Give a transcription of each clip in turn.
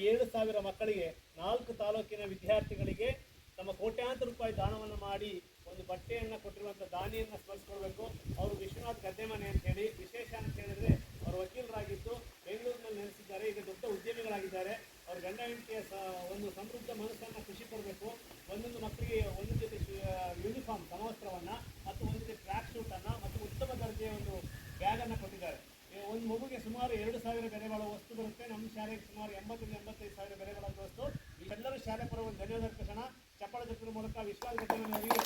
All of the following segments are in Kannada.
7,000 ಮಕ್ಕಳಿಗೆ 4 ತಾಲೂಕಿನ ವಿದ್ಯಾರ್ಥಿಗಳಿಗೆ ತಮ್ಮ ಕೋಟ್ಯಾಂತರ ರೂಪಾಯಿ ದಾನವನ್ನು ಮಾಡಿ ಒಂದು ಬಟ್ಟೆಯನ್ನು ಕೊಟ್ಟಿರುವಂಥ ದಾನಿಯನ್ನು ಸ್ಮರಿಸ್ಕೊಳ್ಬೇಕು. ಅವರು ವಿಶ್ವನಾಥ್ ಗದ್ದೆಮನೆ ಅಂತೇಳಿ. ವಿಶೇಷ ಅಂತ ಹೇಳಿದ್ರೆ ಅವರು ವಕೀಲರಾಗಿದ್ದು ಬೆಂಗಳೂರಿನಲ್ಲಿ ನೆಲೆಸಿದ್ದಾರೆ. ಈಗ ದೊಡ್ಡ ಉದ್ಯಮಿಗಳಾಗಿದ್ದಾರೆ. ಅವ್ರ ಗಂಡ ಹೆಂಡತಿಯ ಒಂದು ಸಮೃದ್ಧ ಮನಸ್ಸನ್ನು ಖುಷಿ ಪಡಬೇಕು. ಒಂದೊಂದು ಮಕ್ಕಳಿಗೆ ಒಂದು ಜೊತೆ ಯೂನಿಫಾರ್ಮ್ ಸಮವಸ್ತ್ರವನ್ನು ಮತ್ತು ಒಂದು ಜೊತೆ ಟ್ರ್ಯಾಕ್ ಶೂಟನ್ನು ಮತ್ತು ಉತ್ತಮ ದರ್ಜೆಯ ಒಂದು ಬ್ಯಾಗನ್ನು ಕೊಟ್ಟಿದ್ದಾರೆ. ಒಂದು ಮಗುಗೆ ಸುಮಾರು 2,000 ಬೆಲೆ ಬಾಳುವ ವಸ್ತು ಬರುತ್ತೆ. ನಮ್ಮ ಶಾಲೆಗೆ ಸುಮಾರು 80,000-85,000 ಬೆಲೆ ಬಾಳುವ ವಸ್ತು. ಎಲ್ಲರೂ ಶಾಲೆ ಪರವಾಗಿ ಧನ್ಯವಾದ ಅರ್ಪಿಸೋಣ. ಚಪ್ಪಾಳೆ ತಟ್ಟುವ ಮೂಲಕ ವಿಶ್ವಾಸ ಗದ್ದೆಮನೆಯವರಿಗೆ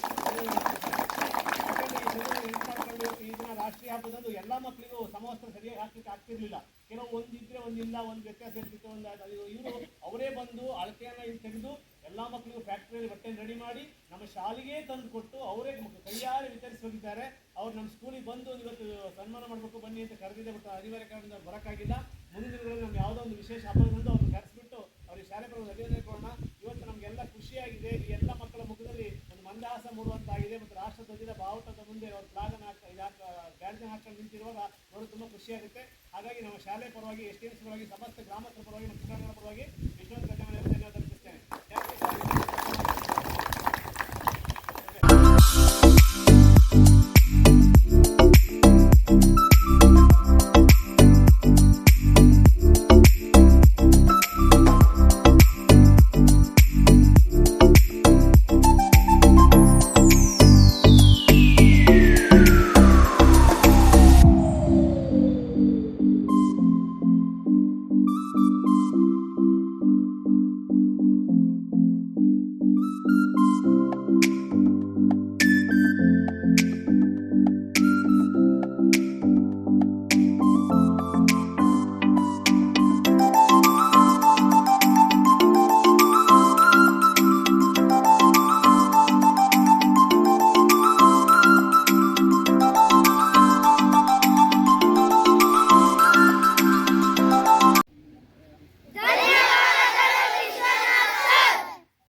ಈ ದಿನ ರಾಷ್ಟ್ರೀಯ ಹಬ್ಬದಂದು ಎಲ್ಲ ಮಕ್ಕಳಿಗೂ ಸಮವಸ್ತ್ರ ಸರಿಯಾಗಿ ಹಾಕ್ಲಿಕ್ಕೆ ಆಗ್ತಿರ್ಲಿಲ್ಲ. ಕೆಲವು ಒಂದಿದ್ರೆ ಒಂದಿಲ್ಲ, ಒಂದು ವ್ಯತ್ಯಾಸ ಇರ್ತಿತ್ತು. ಇವರು ಅವರೇ ಬಂದು ಅಳತೆಯನ್ನು ಇಲ್ಲಿ ತೆಗೆದು ಎಲ್ಲ ಮಕ್ಕಳಿಗೂ ಫ್ಯಾಕ್ಟ್ರಿಯಲ್ಲಿ ಬಟ್ಟೆಯನ್ನು ರೆಡಿ ಮಾಡಿ ನಮ್ಮ ಶಾಲೆಗೆ ತಂದು ಕೊಟ್ಟು ಅವರೇ ಕೈಯಾರೆ ವಿತರಿಸಿ ಹೋಗಿದ್ದಾರೆ. ಅವ್ರು ನಮ್ಮ ಸ್ಕೂಲಿಗೆ ಬಂದು ಇವತ್ತು ಸನ್ಮಾನ ಮಾಡಬೇಕು ಬನ್ನಿ ಅಂತ ಕರೆದಿದ್ದೆ, ಬಟ್ ಅನಿವಾರ್ಯ ಕಾರಣದಿಂದ ಬರೋಕ್ಕಾಗಿಲ್ಲ. ಮುಂದಿನ ದಿನಗಳಲ್ಲಿ ನಮ್ಗೆ ಯಾವುದೋ ಒಂದು ವಿಶೇಷ ಹಬ್ಬದಂದು ಅವ್ರನ್ನ ಕರೆಸಿಬಿಟ್ಟು ಅವ್ರಿಗೆ ಶಾಲೆ ಪರವಾಗಿ ಧನ್ಯವಾದ ಕೊಡೋಣ. ಇವತ್ತು ನಮಗೆಲ್ಲ ಖುಷಿಯಾಗಿದೆ. ಈ ಎಲ್ಲ ಮಕ್ಕಳ ಮುಖದಲ್ಲಿ ಒಂದು ಮಂದಹಾಸ ಮೂಡುವಂತಾಗಿದೆ. ಮತ್ತು ರಾಷ್ಟ್ರ ಧ್ವಜದ ಬಾವುಟದ ಮುಂದೆ ಅವ್ರ ಫ್ಲಾಗನ್ನು ಬ್ಯಾಡ್ಜನ್ನು ಹಾಕೊಂಡು ನಿಂತಿರುವಾಗ ನೋಡೋದು ತುಂಬ ಖುಷಿಯಾಗುತ್ತೆ. ಹಾಗಾಗಿ ನಮ್ಮ ಶಾಲೆ ಪರವಾಗಿ, STMC ಪರವಾಗಿ, ಸಮಸ್ತ ಗ್ರಾಮಸ್ಥರ ಪರವಾಗಿ, ನಮ್ಮ ಪರವಾಗಿ